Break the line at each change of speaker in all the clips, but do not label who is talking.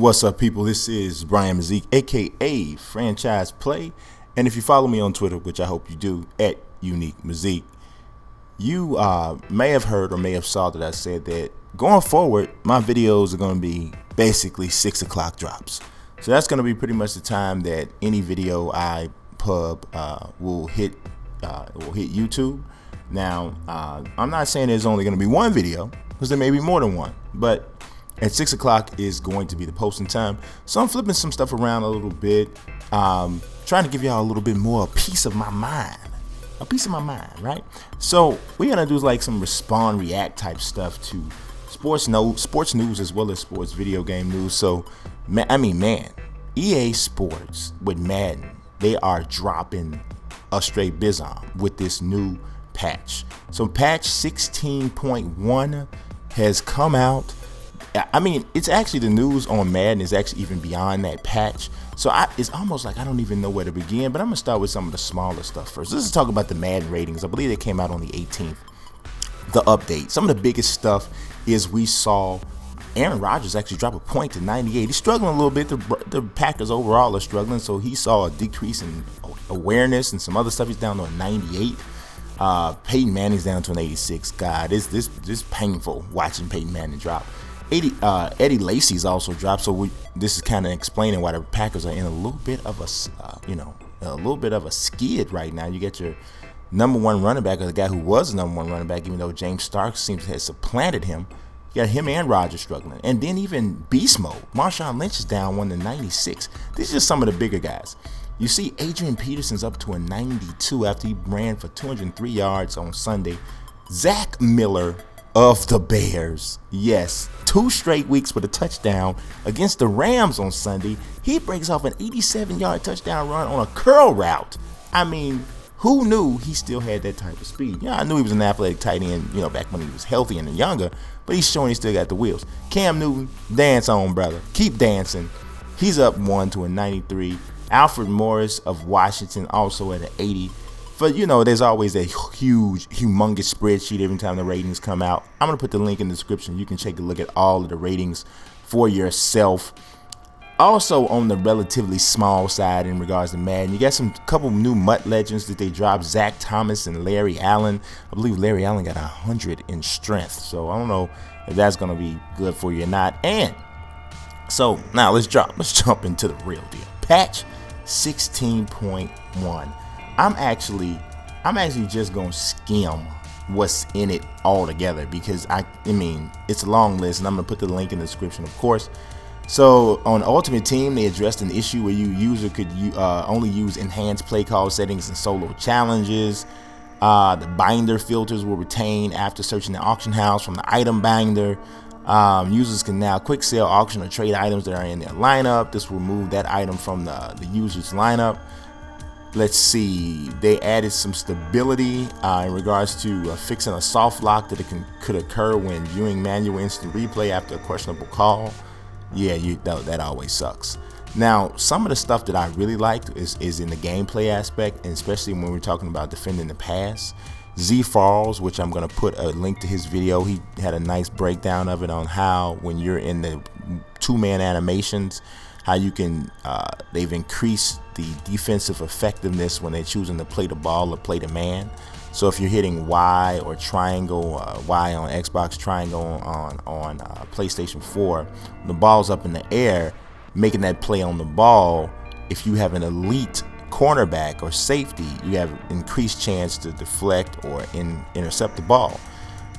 What's up, people? This is Brian Mazik, aka Franchise Play, and if you follow me on Twitter, which I hope you do, at Unique Mazik, you may have heard or may have saw that I said that going forward, my videos are going to be basically 6 o'clock drops. So that's going to be pretty much the time that any video I pub will hit YouTube. Now, I'm not saying there's only going to be one video, because there may be more than one, but at 6 o'clock is going to be the posting time. So I'm flipping some stuff around a little bit, trying to give y'all a little bit more a piece of my mind, right? So we're gonna do like some respond, react type stuff to sports news as well as sports video game news. So man, EA Sports with Madden, they are dropping a straight bizarre with this new patch. So patch 16.1 has come out. I mean, it's actually, the news on Madden is actually even beyond that patch. So it's almost like I don't even know where to begin, but I'm going to start with some of the smaller stuff first. Let's talk about the Madden ratings. I believe they came out on the 18th. The update. Some of the biggest stuff is we saw Aaron Rodgers actually drop a point to 98. He's struggling a little bit. The Packers overall are struggling, so he saw a decrease in awareness and some other stuff. He's down to a 98. Peyton Manning's down to an 86. God, it's painful watching Peyton Manning drop. Eddie Lacy's also dropped, so this is kind of explaining why the Packers are in a little bit of a skid right now. You get your number one running back, or the guy who was the number one running back, even though James Starks seems to have supplanted him. You got him and Rodgers struggling, and then even beast mode. Marshawn Lynch is down 1 to 96. These are just some of the bigger guys. You see Adrian Peterson's up to a 92 after he ran for 203 yards on Sunday. Zach Miller of the Bears, yes, 2 straight weeks with a touchdown against the Rams on Sunday. He breaks off an 87-yard touchdown run on a curl route. I mean, who knew he still had that type of speed? Yeah, I knew he was an athletic tight end, back when he was healthy and younger, but he's showing he still got the wheels. Cam Newton, dance on, brother. Keep dancing. He's up 1 to a 93. Alfred Morris of Washington also at an 80. But there's always a humongous spreadsheet every time the ratings come out. I'm going to put the link in the description. You can take a look at all of the ratings for yourself. Also, on the relatively small side in regards to Madden, you got some couple new MUT legends that they dropped. Zach Thomas and Larry Allen. I believe Larry Allen got 100 in strength. So I don't know if that's going to be good for you or not. And so now let's jump into the real deal. Patch 16.1. I'm actually just gonna skim what's in it all together, because I mean it's a long list, and I'm gonna put the link in the description, of course. So on Ultimate Team, they addressed an issue where user could only use enhanced play call settings in solo challenges. The binder filters will retain after searching the auction house from the item binder. Users can now quick sell, auction, or trade items that are in their lineup. This will remove that item from the user's lineup. Let's see, they added some stability in regards to fixing a soft lock that could occur when viewing manual instant replay after a questionable call. Yeah, that always sucks. Now, some of the stuff that I really liked is in the gameplay aspect, and especially when we're talking about defending the pass. Z Falls, which I'm going to put a link to his video, he had a nice breakdown of it on how when you're in the 2-man animations, how you can they've increased the defensive effectiveness when they're choosing to play the ball or play the man. So if you're hitting Y or triangle, Y on Xbox, triangle on PlayStation 4, the ball's up in the air, making that play on the ball. If you have an elite cornerback or safety, you have increased chance to deflect or intercept the ball.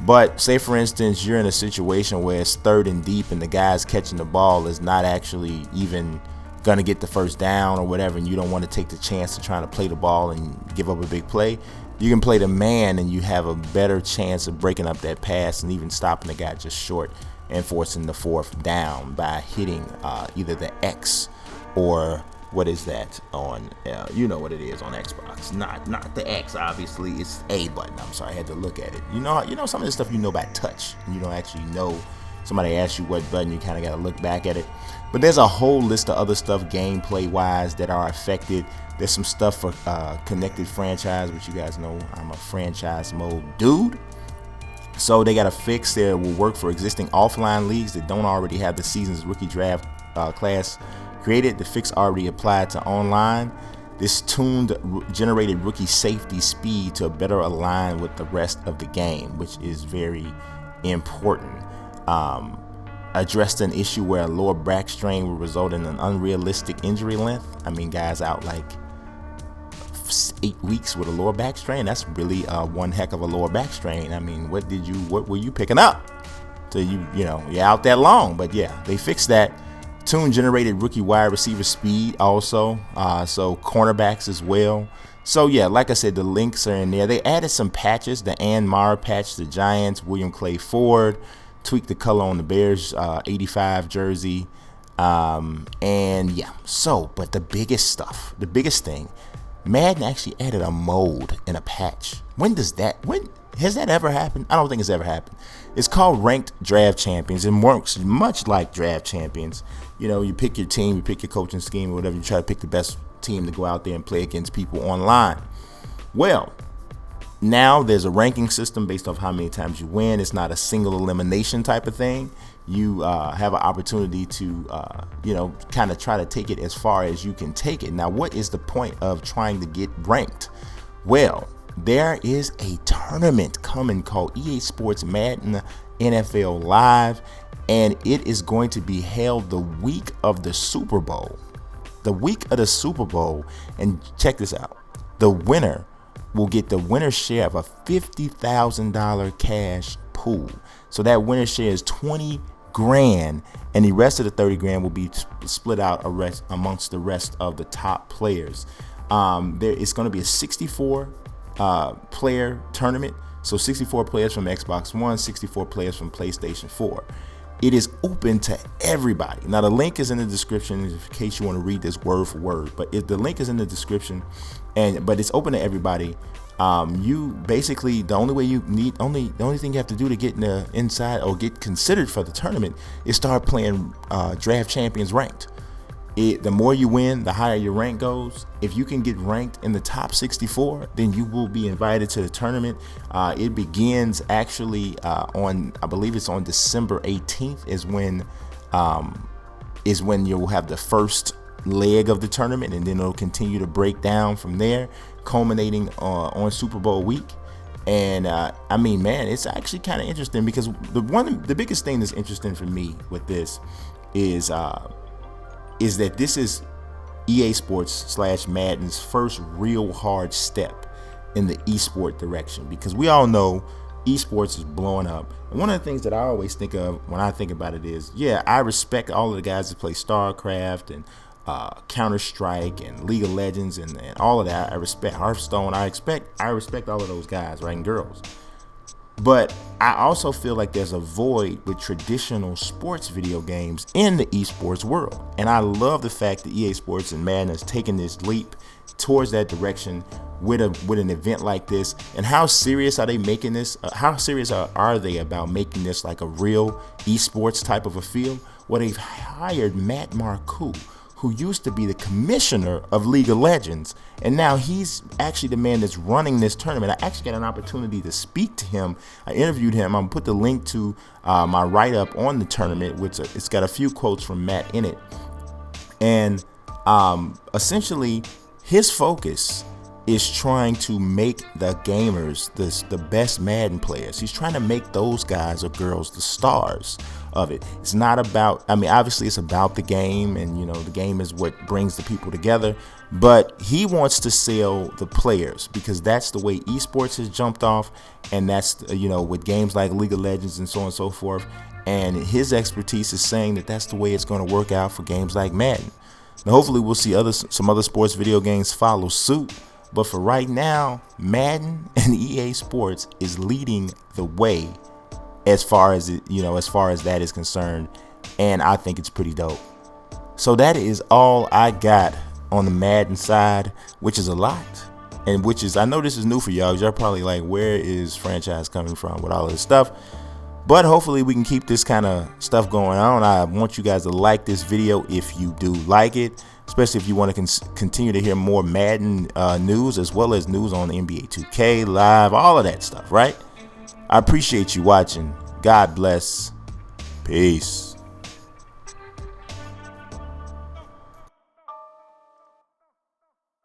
But say for instance you're in a situation where it's 3rd and deep and the guy's catching the ball is not actually even gonna get the first down or whatever, and you don't want to take the chance to try to play the ball and give up a big play, you can play the man and you have a better chance of breaking up that pass and even stopping the guy just short and forcing the 4th down by hitting either the X or what is that on you know what it is on Xbox, not the X, obviously it's A button. I'm sorry, I had to look at it. You know some of this stuff by touch, and you don't actually know. Somebody asks you what button, you kind of got to look back at it. But there's a whole list of other stuff gameplay wise that are affected. There's some stuff for connected franchise, which you guys know I'm a franchise mode dude. So they got a fix that will work for existing offline leagues that don't already have the season's rookie draft class created. The fix already applied to online. This tuned generated rookie safety speed to better align with the rest of the game, which is very important. Addressed an issue where a lower back strain would result in an unrealistic injury length. I mean, guys out like 8 weeks with a lower back strain. That's really one heck of a lower back strain. I mean, what were you picking up? So you're out that long. But yeah, they fixed that. Tune generated rookie wide receiver speed also, so cornerbacks as well. So yeah, like I said, the links are in there. They added some patches, the Ann Mara patch, the Giants, William Clay Ford, tweaked the color on the Bears 85 jersey, and yeah. So, but the biggest thing, Madden actually added a mode in a patch. When has that ever happened? I don't think it's ever happened. It's called Ranked Draft Champions. It works much like Draft Champions. You pick your team, you pick your coaching scheme or whatever. You try to pick the best team to go out there and play against people online. Well, now there's a ranking system based off how many times you win. It's not a single elimination type of thing. You have an opportunity to, kind of try to take it as far as you can take it. Now, what is the point of trying to get ranked? Well, there is a tournament coming called EA Sports Madden NFL Live, and it is going to be held the week of the Super Bowl. The week of the Super Bowl, and check this out. The winner will get the winner's share of a $50,000 cash pool. So that winner's share is $20,000, and the rest of the $30,000 will be split out amongst the rest of the top players. There is going to be a 64 player tournament. So 64 players from Xbox One, 64 players from PlayStation 4. It is open to everybody. Now the link is in the description in case you want to read this word for word. But the link is in the description, but it's open to everybody. You basically the only thing you have to do to get inside or get considered for the tournament is start playing Draft Champions Ranked. The more you win, the higher your rank goes. If you can get ranked in the top 64, then you will be invited to the tournament. It begins actually I believe it's on December 18th is when you'll have the first leg of the tournament, and then it'll continue to break down from there, culminating on Super Bowl week. And I mean, man, it's actually kind of interesting because the biggest thing that's interesting for me with this is that this is EA Sports / Madden's first real hard step in the esport direction, because we all know esports is blowing up. And one of the things that I always think of when I think about it is, yeah, I respect all of the guys that play StarCraft and Counter-Strike and League of Legends and all of that. I respect Hearthstone. I respect all of those guys, right, and girls. But I also feel like there's a void with traditional sports video games in the esports world. And I love the fact that EA Sports and Madden has taken this leap towards that direction with an event like this. And how serious are they making this? How serious are they about making this like a real esports type of a feel? Well, they've hired Matt Marcoux, who used to be the commissioner of League of Legends, and now he's actually the man that's running this tournament. I actually got an opportunity to speak to him. I interviewed him. I'm gonna put the link to my write-up on the tournament, which it's got a few quotes from Matt in it. And essentially, his focus is trying to make the gamers the best Madden players. He's trying to make those guys or girls the stars of it. It's not about, I mean, obviously it's about the game, and the game is what brings the people together, but he wants to sell the players, because that's the way esports has jumped off, and that's with games like League of Legends and so on and so forth. And his expertise is saying that that's the way it's going to work out for games like Madden. Now hopefully we'll see some other sports video games follow suit. But for right now, Madden and EA Sports is leading the way as far as that is concerned, and I think it's pretty dope. So that is all I got on the Madden side, which is a lot, and I know this is new for y'all. Y'all probably like, where is franchise coming from with all of this stuff? But hopefully we can keep this kind of stuff going on. I want you guys to like this video if you do like it, especially if you want to continue to hear more Madden news, as well as news on NBA 2K Live, all of that stuff, right? I appreciate you watching. God bless. Peace.